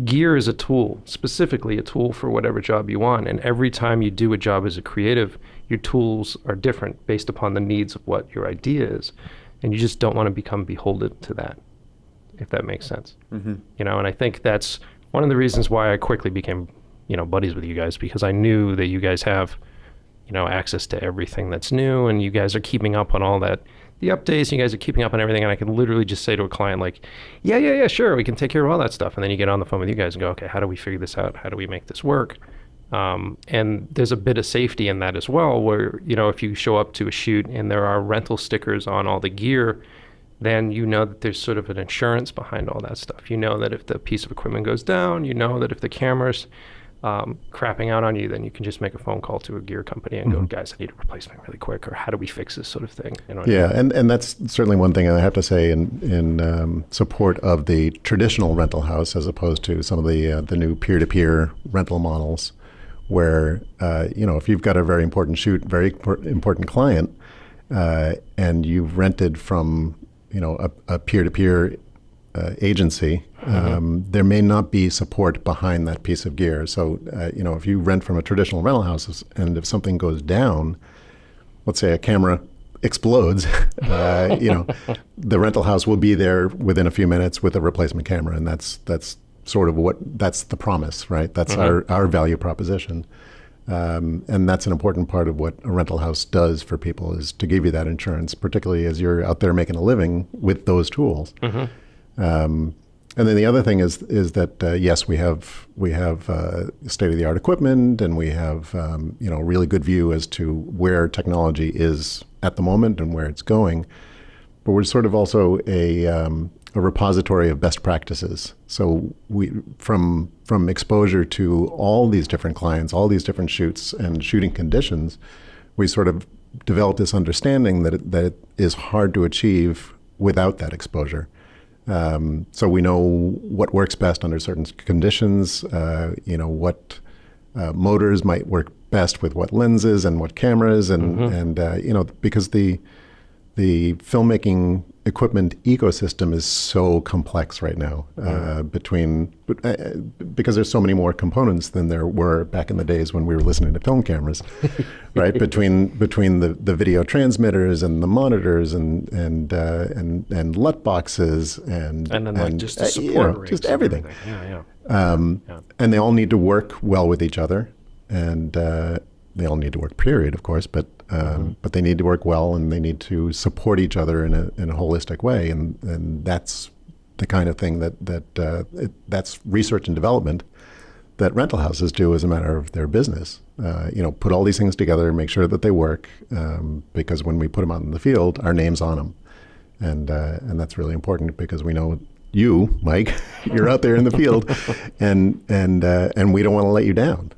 gear is a tool, specifically a tool for whatever job you want. And every time you do a job as a creative, your tools are different based upon the needs of what your idea is. And you just don't want to become beholden to that, if that makes sense. Mm-hmm. You know, and I think that's one of the reasons why I quickly became, you know, buddies with you guys, because I knew that you guys have, you know, access to everything that's new, and you guys are keeping up on all that, the updates, you guys are keeping up on everything, and I can literally just say to a client like, yeah, sure, we can take care of all that stuff. And then you get on the phone with you guys and go, okay, how do we figure this out? How do we make this work? And there's a bit of safety in that as well, where, you know, if you show up to a shoot and there are rental stickers on all the gear, then you know that there's sort of an insurance behind all that stuff. You know that if the piece of equipment goes down, you know that if the camera's crapping out on you, then you can just make a phone call to a gear company and go, guys, I need a replacement really quick, or how do we fix this sort of thing? You know what I mean? and that's certainly one thing I have to say in support of the traditional rental house, as opposed to some of the new peer-to-peer rental models, where you know, if you've got a very important shoot, very important client, and you've rented from, you know, a peer-to-peer agency, there may not be support behind that piece of gear. So, you know, if you rent from a traditional rental house and if something goes down, let's say a camera explodes, you know, the rental house will be there within a few minutes with a replacement camera. And that's sort of that's the promise, right? That's our value proposition. And that's an important part of what a rental house does for people, is to give you that insurance, particularly as you're out there making a living with those tools. And then the other thing is that yes, we have state-of-the-art equipment, and we have you know, a really good view as to where technology is at the moment and where it's going. But we're sort of also a repository of best practices. So we from exposure to all these different clients, all these different shoots and shooting conditions, we sort of developed this understanding that it is hard to achieve without that exposure. So we know what works best under certain conditions, you know, what motors might work best with what lenses and what cameras, and you know, because the filmmaking equipment ecosystem is so complex right now, because there's so many more components than there were back in the days when we were listening to film cameras, right? between the video transmitters and the monitors and LUT boxes and then like just the support you know, rigs just and everything. And they all need to work well with each other, and they all need to work, period, of course, but they need to work well, and they need to support each other in a holistic way, and that's the kind of thing that's research and development that rental houses do as a matter of their business. You know, put all these things together, make sure that they work, because when we put them out in the field, our name's on them, and that's really important, because we know you, Mike, you're out there in the field, and we don't want to let you down.